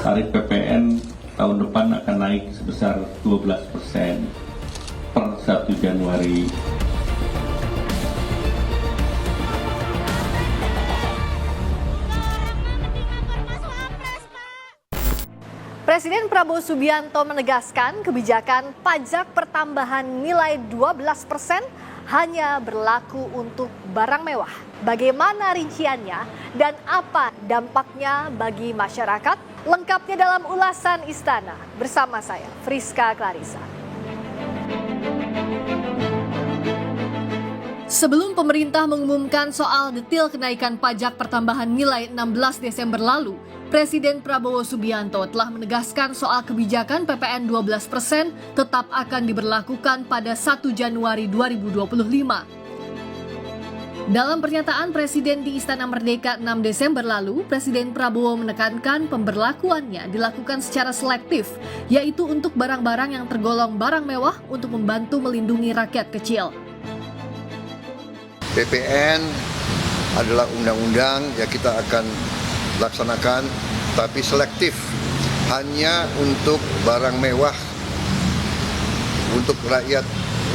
tarif PPN tahun depan akan naik sebesar 12% per 1 Januari. Presiden Prabowo Subianto menegaskan kebijakan pajak pertambahan nilai 12% hanya berlaku untuk barang mewah. Bagaimana rinciannya dan apa dampaknya bagi masyarakat? Lengkapnya dalam ulasan Istana bersama saya, Friska Clarissa. Sebelum pemerintah mengumumkan soal detail kenaikan pajak pertambahan nilai 16 Desember lalu, Presiden Prabowo Subianto telah menegaskan soal kebijakan PPN 12% tetap akan diberlakukan pada 1 Januari 2025. Dalam pernyataan Presiden di Istana Merdeka 6 Desember lalu, Presiden Prabowo menekankan pemberlakuannya dilakukan secara selektif, yaitu untuk barang-barang yang tergolong barang mewah untuk membantu melindungi rakyat kecil. PPN adalah undang-undang yang kita akan laksanakan, tapi selektif, hanya untuk barang mewah. Untuk rakyat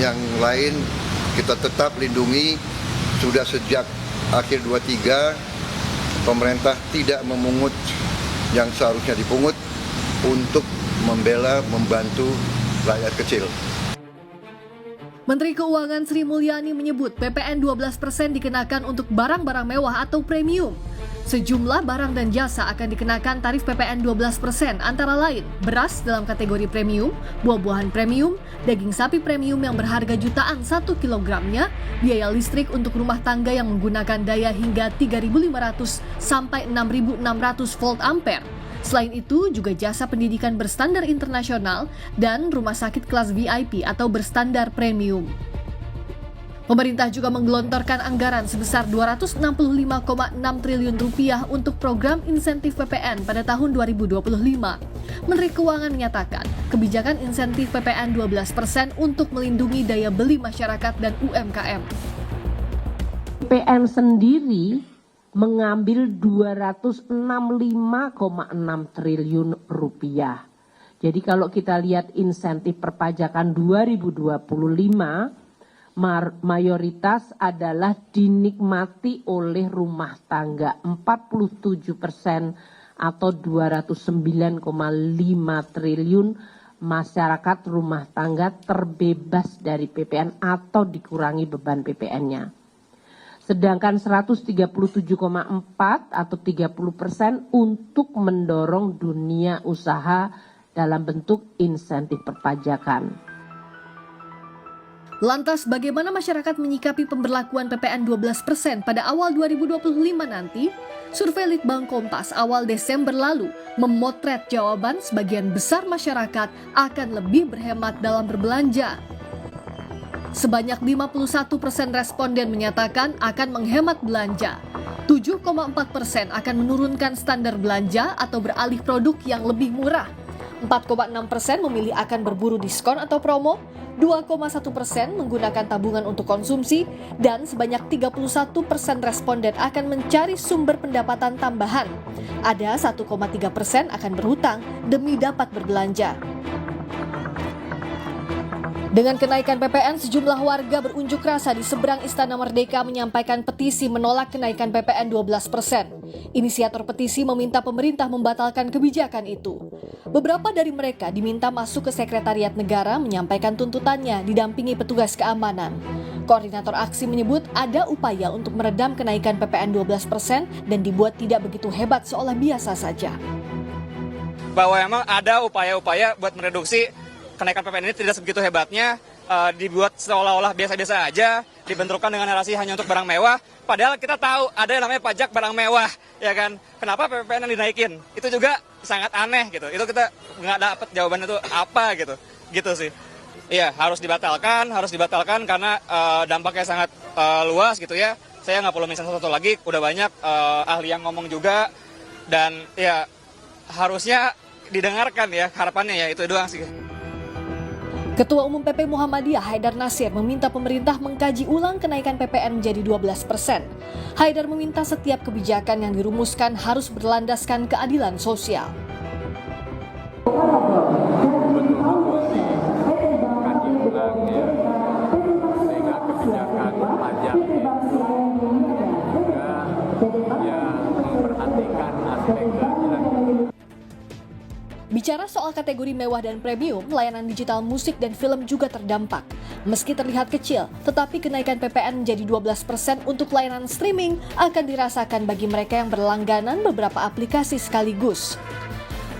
yang lain kita tetap lindungi. Sudah sejak akhir 23 pemerintah tidak memungut yang seharusnya dipungut untuk membela, membantu rakyat kecil. Menteri Keuangan Sri Mulyani menyebut PPN 12% dikenakan untuk barang-barang mewah atau premium. Sejumlah barang dan jasa akan dikenakan tarif PPN 12%, antara lain beras dalam kategori premium, buah-buahan premium, daging sapi premium yang berharga jutaan 1 kilogramnya, biaya listrik untuk rumah tangga yang menggunakan daya hingga 3.500 sampai 6.600 volt ampere. Selain itu, juga jasa pendidikan berstandar internasional dan rumah sakit kelas VIP atau berstandar premium. Pemerintah juga menggelontorkan anggaran sebesar Rp265,6 triliun untuk program insentif PPN pada tahun 2025. Menteri Keuangan menyatakan kebijakan insentif PPN 12% untuk melindungi daya beli masyarakat dan UMKM. PPN sendiri mengambil Rp265,6 triliun. Jadi kalau kita lihat insentif perpajakan 2025, mayoritas adalah dinikmati oleh rumah tangga 47% atau 209,5 triliun masyarakat rumah tangga terbebas dari PPN atau dikurangi beban PPN-nya. Sedangkan 137,4 atau 30% untuk mendorong dunia usaha dalam bentuk insentif perpajakan. Lantas bagaimana masyarakat menyikapi pemberlakuan PPN 12% pada awal 2025 nanti? Survei Litbang Kompas awal Desember lalu memotret jawaban sebagian besar masyarakat akan lebih berhemat dalam berbelanja. Sebanyak 51% responden menyatakan akan menghemat belanja. 7,4% akan menurunkan standar belanja atau beralih produk yang lebih murah. 4,6% memilih akan berburu diskon atau promo, 2,1% menggunakan tabungan untuk konsumsi, dan sebanyak 31% responden akan mencari sumber pendapatan tambahan. Ada 1,3% akan berhutang demi dapat berbelanja. Dengan kenaikan PPN, sejumlah warga berunjuk rasa di seberang Istana Merdeka menyampaikan petisi menolak kenaikan PPN 12%. Inisiator petisi meminta pemerintah membatalkan kebijakan itu. Beberapa dari mereka diminta masuk ke Sekretariat Negara menyampaikan tuntutannya didampingi petugas keamanan. Koordinator aksi menyebut ada upaya untuk meredam kenaikan PPN 12% dan dibuat tidak begitu hebat seolah biasa saja. Bahwa memang ada upaya-upaya buat mereduksi kenaikan PPN ini tidak sebegitu hebatnya, dibuat seolah-olah biasa-biasa aja, dibenturkan dengan narasi hanya untuk barang mewah, padahal kita tahu ada yang namanya pajak barang mewah, ya kan? Kenapa PPN yang dinaikin? Itu juga sangat aneh gitu. Itu kita nggak dapat jawaban itu apa gitu sih. Iya, harus dibatalkan karena dampaknya sangat luas gitu ya. Saya nggak perlu misalnya satu lagi, udah banyak ahli yang ngomong juga, dan ya harusnya didengarkan ya, harapannya ya itu doang sih. Ketua Umum PP Muhammadiyah Haidar Nasir meminta pemerintah mengkaji ulang kenaikan PPN menjadi 12%. Haidar meminta setiap kebijakan yang dirumuskan harus berlandaskan keadilan sosial. Bicara soal kategori mewah dan premium, layanan digital musik dan film juga terdampak. Meski terlihat kecil, tetapi kenaikan PPN menjadi 12% untuk layanan streaming akan dirasakan bagi mereka yang berlangganan beberapa aplikasi sekaligus.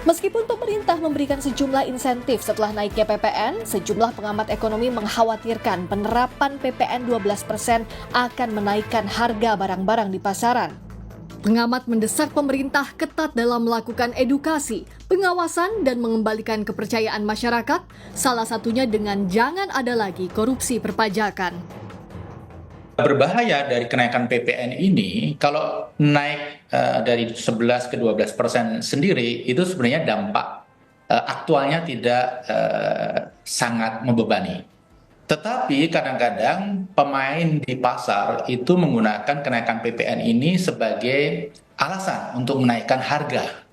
Meskipun pemerintah memberikan sejumlah insentif setelah naiknya PPN, sejumlah pengamat ekonomi mengkhawatirkan penerapan PPN 12% akan menaikkan harga barang-barang di pasaran. Pengamat mendesak pemerintah ketat dalam melakukan edukasi, pengawasan, dan mengembalikan kepercayaan masyarakat, salah satunya dengan jangan ada lagi korupsi perpajakan. Berbahaya dari kenaikan PPN ini, kalau naik dari 11 ke 12% sendiri, itu sebenarnya dampak aktualnya tidak sangat membebani. Tetapi kadang-kadang pemain di pasar itu menggunakan kenaikan PPN ini sebagai alasan untuk menaikkan harga.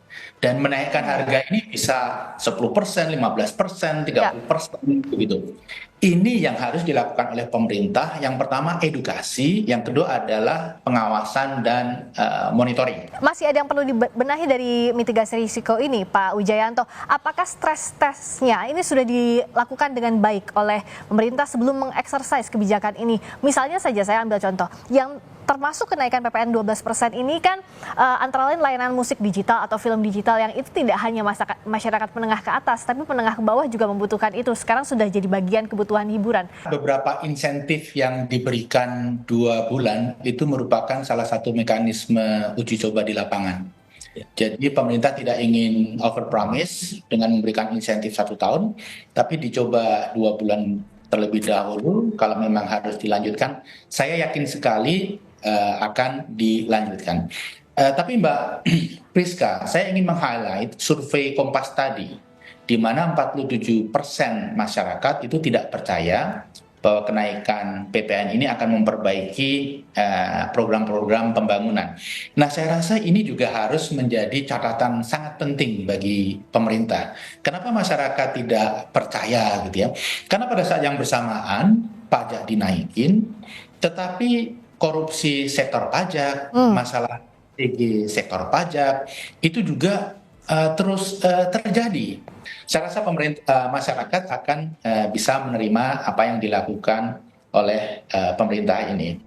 Dan menaikkan harga ini bisa 10%, 15%, 30% begitu. Ini yang harus dilakukan oleh pemerintah. Yang pertama edukasi, yang kedua adalah pengawasan dan monitoring. Masih ada yang perlu dibenahi dari mitigasi risiko ini, Pak Wijayanto. Apakah stres testnya ini sudah dilakukan dengan baik oleh pemerintah sebelum mengeksersis kebijakan ini? Misalnya saja saya ambil contoh, yang termasuk kenaikan PPN 12% ini kan antara lain layanan musik digital atau film digital yang itu tidak hanya masyarakat menengah ke atas, tapi menengah ke bawah juga membutuhkan itu. Sekarang sudah jadi bagian kebutuhan hiburan. Beberapa insentif yang diberikan 2 bulan itu merupakan salah satu mekanisme uji coba di lapangan. Jadi pemerintah tidak ingin overpromise dengan memberikan insentif 1 tahun, tapi dicoba 2 bulan terlebih dahulu. Kalau memang harus dilanjutkan, saya yakin sekali akan dilanjutkan. Tapi Mbak Priska, saya ingin meng-highlight survei Kompas tadi, di mana 47% masyarakat itu tidak percaya bahwa kenaikan PPN ini akan memperbaiki program-program pembangunan. Nah, saya rasa ini juga harus menjadi catatan sangat penting bagi pemerintah. Kenapa masyarakat tidak percaya gitu ya? Karena pada saat yang bersamaan pajak dinaikin, tetapi korupsi sektor pajak, masalah strategi sektor pajak itu juga terus terjadi. Saya rasa masyarakat akan bisa menerima apa yang dilakukan oleh pemerintah ini.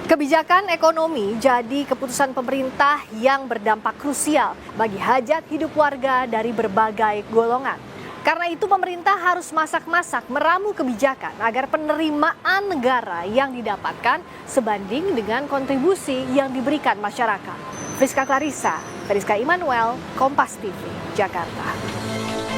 Kebijakan ekonomi jadi keputusan pemerintah yang berdampak krusial bagi hajat hidup warga dari berbagai golongan. Karena itu pemerintah harus masak-masak meramu kebijakan agar penerimaan negara yang didapatkan sebanding dengan kontribusi yang diberikan masyarakat. Friska Clarissa, Feriska Immanuel, Kompas TV, Jakarta.